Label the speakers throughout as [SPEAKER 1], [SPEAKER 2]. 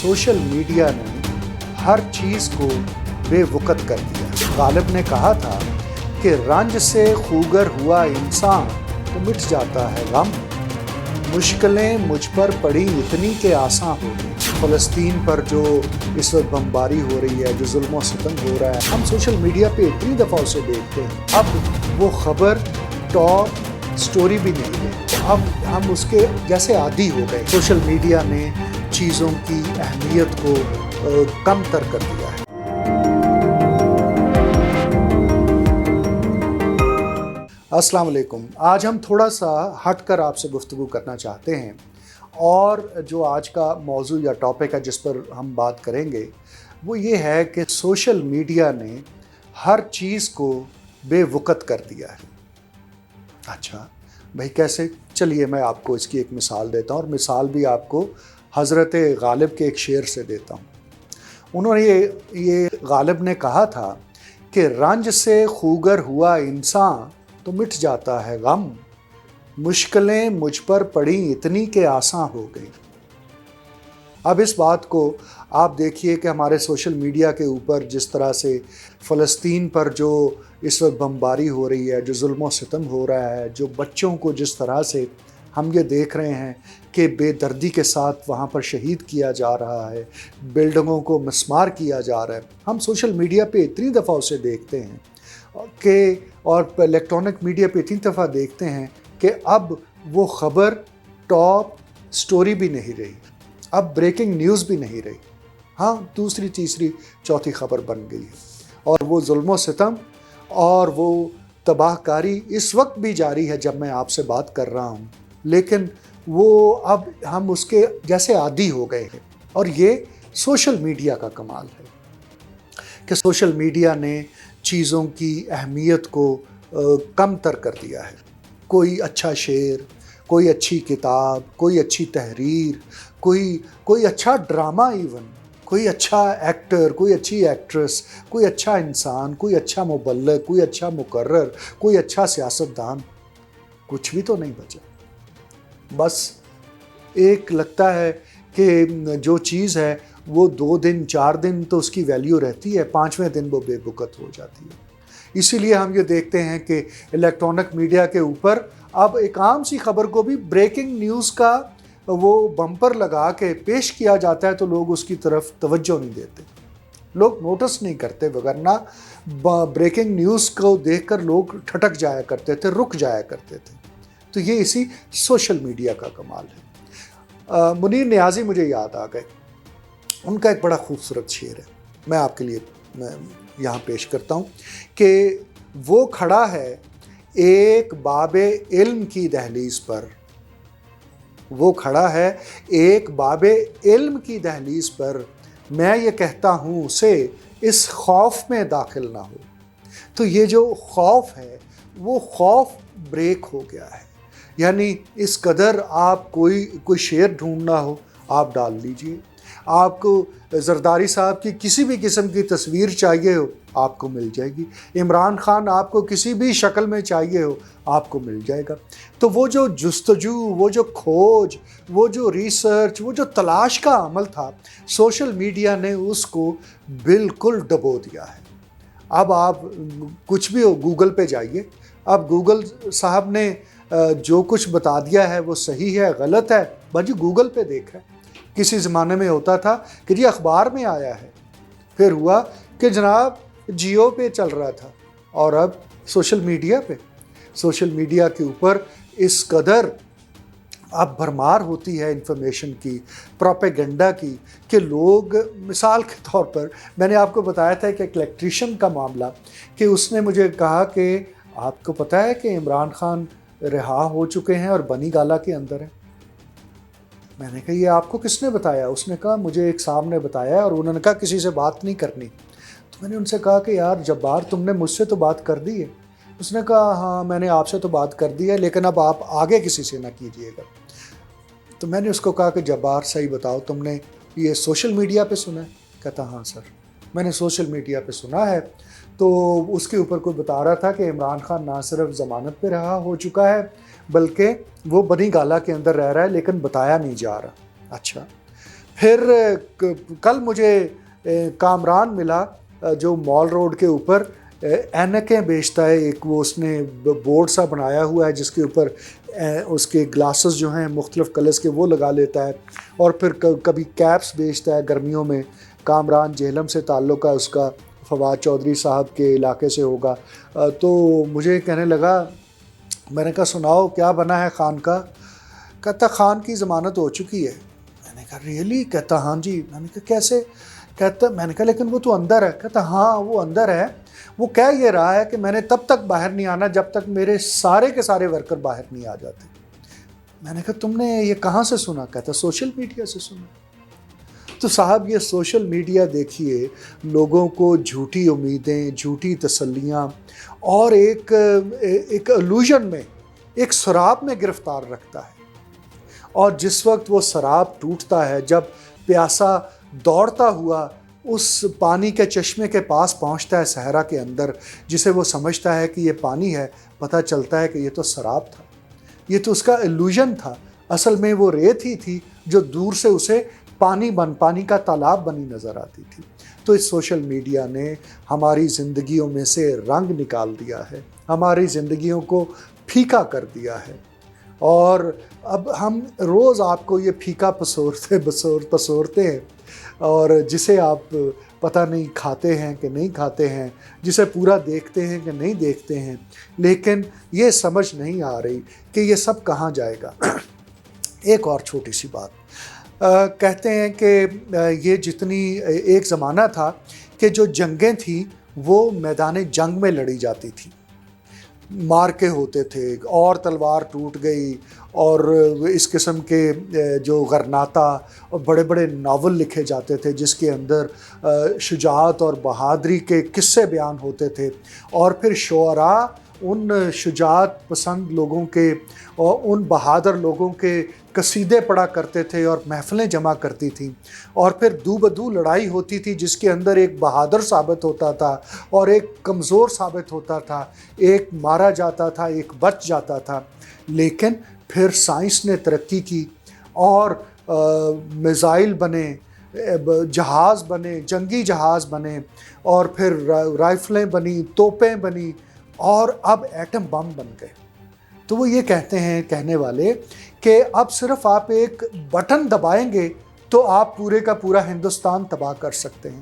[SPEAKER 1] Social media ने हर चीज़ को बेवकूफ़ कर दिया। गालिब ने कहा था कि रंज से खूगर हुआ इंसान तो मिट जाता है गम। मुश्किलें मुझ पर पड़ी इतनी के आसान हो गई। फ़लस्तीन पर जो इस वक्त बमबारी हो रही है, जो जुल्म और सितम हो रहा है, हम सोशल मीडिया पे इतनी दफ़ा उसे देखते हैं। अब वो ख़बर टॉप स्टोरी भी नहीं है, अब हम उसके जैसे आदी हो गए। सोशल मीडिया ने चीज़ों की अहमियत को कम तर कर दिया है। अस्सलाम वालेकुम। आज हम थोड़ा सा हटकर आपसे गुफ्तगू करना चाहते हैं, और जो आज का मौजू या टॉपिक है जिस पर हम बात करेंगे वो ये है कि सोशल मीडिया ने हर चीज़ को बेवकूफ़ कर दिया है। अच्छा भाई, कैसे? चलिए मैं आपको इसकी एक मिसाल देता हूँ, और मिसाल भी आपको हज़रत गालिब के एक शेर से देता हूँ। उन्होंने ये गालिब ने कहा था कि रंज से खूगर हुआ इंसान तो मिट जाता है गम। मुश्किलें मुझ पर पड़ी इतनी के आसान हो गई। अब इस बात को आप देखिए कि हमारे सोशल मीडिया के ऊपर जिस तरह से फ़लस्तीन पर जो इस वक्त बमबारी हो रही है, जो जुल्म और सितम हो रहा है, जो बच्चों को जिस तरह से हम ये देख रहे हैं कि बेदर्दी के साथ वहाँ पर शहीद किया जा रहा है, बिल्डिंगों को मिस्मार किया जा रहा है, हम सोशल मीडिया पे इतनी दफ़ा उसे देखते हैं कि, और इलेक्ट्रॉनिक मीडिया पे इतनी दफ़ा देखते हैं कि अब वो ख़बर टॉप स्टोरी भी नहीं रही, अब ब्रेकिंग न्यूज़ भी नहीं रही। हाँ, दूसरी तीसरी चौथी ख़बर बन गई है, और वो जुल्म और सितम और वो तबाहकारी इस वक्त भी जारी है जब मैं आपसे बात कर रहा हूँ, लेकिन वो अब हम उसके जैसे आदी हो गए हैं। और ये सोशल मीडिया का कमाल है कि सोशल मीडिया ने चीज़ों की अहमियत को कम तर कर दिया है। कोई अच्छा शेर, कोई अच्छी किताब, कोई अच्छी तहरीर, कोई अच्छा ड्रामा, इवन कोई अच्छा एक्टर, कोई अच्छी एक्ट्रेस, कोई अच्छा इंसान, कोई अच्छा मुबल्लिग, कोई अच्छा मुकर्रर, कोई अच्छा सियासतदान, कुछ भी तो नहीं बचा। बस एक लगता है कि जो चीज़ है वो 2 दिन 4 दिन तो उसकी वैल्यू रहती है, 5वें दिन वो बेवकूफ़ हो जाती है। इसीलिए हम ये देखते हैं कि इलेक्ट्रॉनिक मीडिया के ऊपर अब एक आम सी खबर को भी ब्रेकिंग न्यूज़ का वो बम्पर लगा के पेश किया जाता है तो लोग उसकी तरफ तवज्जो नहीं देते, लोग नोटिस नहीं करते। वगरना ब्रेकिंग न्यूज़ को देखकर लोग ठटक जाया करते थे, रुक जाया करते थे। तो ये इसी सोशल मीडिया का कमाल है। मुनीर नियाज़ी मुझे याद आ गए, उनका एक बड़ा खूबसूरत शेर है, मैं आपके लिए यहाँ पेश करता हूँ कि वो खड़ा है एक बाबे इल्म की दहलीज पर, वो खड़ा है एक बाबे इल्म की दहलीज पर, मैं ये कहता हूँ उसे इस खौफ में दाखिल ना हो। तो ये जो खौफ है वो खौफ ब्रेक हो गया है। यानी इस कदर आप कोई शेर ढूंढना हो आप डाल लीजिए, आपको जरदारी साहब की किसी भी किस्म की तस्वीर चाहिए हो आपको मिल जाएगी, इमरान खान आपको किसी भी शक्ल में चाहिए हो आपको मिल जाएगा। तो वो जो जुस्तजू, वो जो खोज, वो जो रिसर्च, वो जो तलाश का अमल था, सोशल मीडिया ने उसको बिल्कुल डबो दिया है। अब आप कुछ भी हो गूगल पे जाइए, अब गूगल साहब ने जो कुछ बता दिया है वो सही है गलत है भाजी गूगल पे देखा है। किसी ज़माने में होता था कि जी अखबार में आया है, फिर हुआ कि जनाब जियो पे चल रहा था, और अब सोशल मीडिया के ऊपर इस कदर अब भरमार होती है इंफॉर्मेशन की, प्रोपेगेंडा की, कि लोग, मिसाल के तौर पर मैंने आपको बताया था कि एक इलेक्ट्रीशियन का मामला, कि उसने मुझे कहा कि आपको पता है कि इमरान खान रिहा हो चुके हैं और बनी गाला के अंदर हैं। मैंने कहा ये आपको किसने बताया? उसने कहा मुझे एक साहब ने बताया, और उन्होंने कहा किसी से बात नहीं करनी। तो मैंने उनसे कहा कि यार जब्बार तुमने मुझसे तो बात कर दी है। उसने कहा हाँ मैंने आपसे तो बात कर दी है, लेकिन अब आप आगे किसी से ना कीजिएगा। तो मैंने उसको कहा कि जब्बार सही बताओ तुमने ये सोशल मीडिया पे सुना है? कहता हाँ सर मैंने सोशल मीडिया पे सुना है। तो उसके ऊपर कोई बता रहा था कि इमरान खान ना सिर्फ ज़मानत पे रहा हो चुका है बल्कि वो बनी गाला के अंदर रह रहा है, लेकिन बताया नहीं जा रहा। अच्छा, پھر کل مجھے کامران ملا جو مال روڈ کے اوپر اینکیں بیچتا ہے، ایک وہ اس نے بورڈ سا بنایا ہوا ہے جس کے اوپر اس کے گلاسز جو ہیں مختلف کلرز کے وہ لگا لیتا ہے، اور پھر کبھی کیپس بیچتا ہے گرمیوں میں۔ کامران جہلم سے تعلق ہے اس کا، فواد چودھری صاحب کے علاقے سے ہوگا۔ تو مجھے کہنے لگا، میں نے کہا سناؤ کیا بنا ہے خان کا؟ کہتا خان کی ضمانت ہو چکی ہے۔ میں نے کہا ریئلی؟ کہتا ہاں جی۔ میں نے کہا کیسے؟ کہتا، میں نے کہا لیکن وہ تو اندر ہے۔ کہتا ہاں وہ اندر ہے، وہ کہہ یہ رہا ہے کہ میں نے تب تک باہر نہیں آنا جب تک میرے سارے کے سارے ورکر باہر نہیں آ جاتے۔ میں نے کہا تم نے یہ کہاں سے سنا؟ کہتا سوشل میڈیا سے سنا۔ تو صاحب یہ سوشل میڈیا دیکھیے لوگوں کو جھوٹی امیدیں، جھوٹی تسلیاں اور ایک الوژن میں، ایک سراب میں گرفتار رکھتا ہے، اور جس وقت وہ سراب ٹوٹتا ہے، جب پیاسا دوڑتا ہوا اس پانی کے چشمے کے پاس پہنچتا ہے صحرا کے اندر، جسے وہ سمجھتا ہے کہ یہ پانی ہے، پتہ چلتا ہے کہ یہ تو سراب تھا، یہ تو اس کا الوژن تھا، اصل میں وہ ریت ہی تھی جو دور سے اسے پانی کا تالاب بنی نظر آتی تھی۔ تو اس سوشل میڈیا نے ہماری زندگیوں میں سے رنگ نکال دیا ہے، ہماری زندگیوں کو پھیکا کر دیا ہے، اور اب ہم روز آپ کو یہ پھیکا پسورتے ہیں، اور جسے آپ پتہ نہیں کھاتے ہیں کہ نہیں کھاتے ہیں، جسے پورا دیکھتے ہیں کہ نہیں دیکھتے ہیں، لیکن یہ سمجھ نہیں آ رہی کہ یہ سب کہاں جائے گا۔ ایک اور چھوٹی سی بات، کہتے ہیں کہ یہ جتنی ایک زمانہ تھا کہ جو جنگیں تھیں وہ میدان جنگ میں لڑی جاتی تھیں، مارکے ہوتے تھے، اور تلوار ٹوٹ گئی، اور اس قسم کے جو غرناطہ اور بڑے بڑے ناول لکھے جاتے تھے جس کے اندر شجاعت اور بہادری کے قصے بیان ہوتے تھے، اور پھر شعراء ان شجاعت پسند لوگوں کے اور ان بہادر لوگوں کے قصیدے پڑھا کرتے تھے اور محفلیں جمع کرتی تھیں، اور پھر دو بدو لڑائی ہوتی تھی جس کے اندر ایک بہادر ثابت ہوتا تھا اور ایک کمزور ثابت ہوتا تھا، ایک مارا جاتا تھا ایک بچ جاتا تھا۔ لیکن پھر سائنس نے ترقی کی اور میزائل بنے، جہاز بنے، جنگی جہاز بنے، اور پھر رائفلیں بنی، توپیں بنی، اور اب ایٹم بم بن گئے۔ تو وہ یہ کہتے ہیں کہنے والے کہ اب صرف آپ ایک بٹن دبائیں گے تو آپ پورے کا پورا ہندوستان تباہ کر سکتے ہیں۔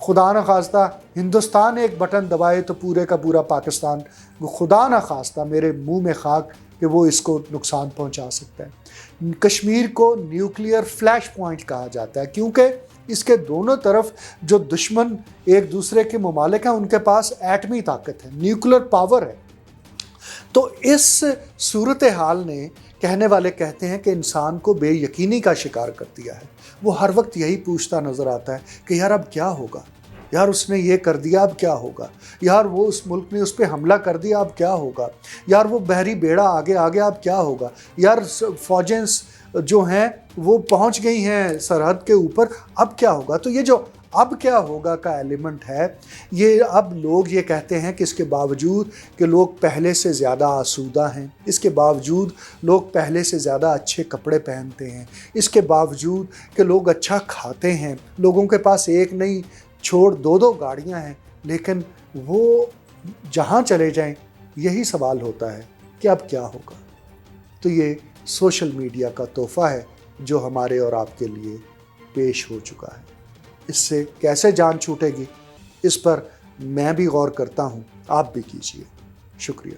[SPEAKER 1] خدا نخواستہ ہندوستان ایک بٹن دبائے تو پورے کا پورا پاکستان، خدا نخواستہ میرے منہ میں خاک، کہ وہ اس کو نقصان پہنچا سکتا ہے۔ کشمیر کو نیوکلیئر فلیش پوائنٹ کہا جاتا ہے کیونکہ اس کے دونوں طرف جو دشمن ایک دوسرے کے ممالک ہیں ان کے پاس ایٹمی طاقت ہے، نیوکلیئر پاور ہے۔ تو اس صورتحال نے، کہنے والے کہتے ہیں کہ انسان کو بے یقینی کا شکار کر دیا ہے۔ وہ ہر وقت یہی پوچھتا نظر آتا ہے کہ یار اب کیا ہوگا، یار اس نے یہ کر دیا اب کیا ہوگا، یار وہ اس ملک نے اس پہ حملہ کر دیا اب کیا ہوگا، یار وہ بحری بیڑا آگے آگے اب کیا ہوگا، یار فوجیں جو ہیں وہ پہنچ گئی ہیں سرحد کے اوپر اب کیا ہوگا۔ تو یہ جو اب کیا ہوگا کا ایلیمنٹ ہے، یہ اب لوگ یہ کہتے ہیں کہ اس کے باوجود کہ لوگ پہلے سے زیادہ آسودہ ہیں، اس کے باوجود لوگ پہلے سے زیادہ اچھے کپڑے پہنتے ہیں، اس کے باوجود کہ لوگ اچھا کھاتے ہیں، لوگوں کے پاس ایک نہیں چھوڑ دو گاڑیاں ہیں، لیکن وہ جہاں چلے جائیں یہی سوال ہوتا ہے کہ اب کیا ہوگا۔ تو یہ سوشل میڈیا کا تحفہ ہے جو ہمارے اور آپ کے لیے پیش ہو چکا ہے۔ اس سے کیسے جان چھوٹے گی، اس پر میں بھی غور کرتا ہوں، آپ بھی کیجیے۔ شکریہ۔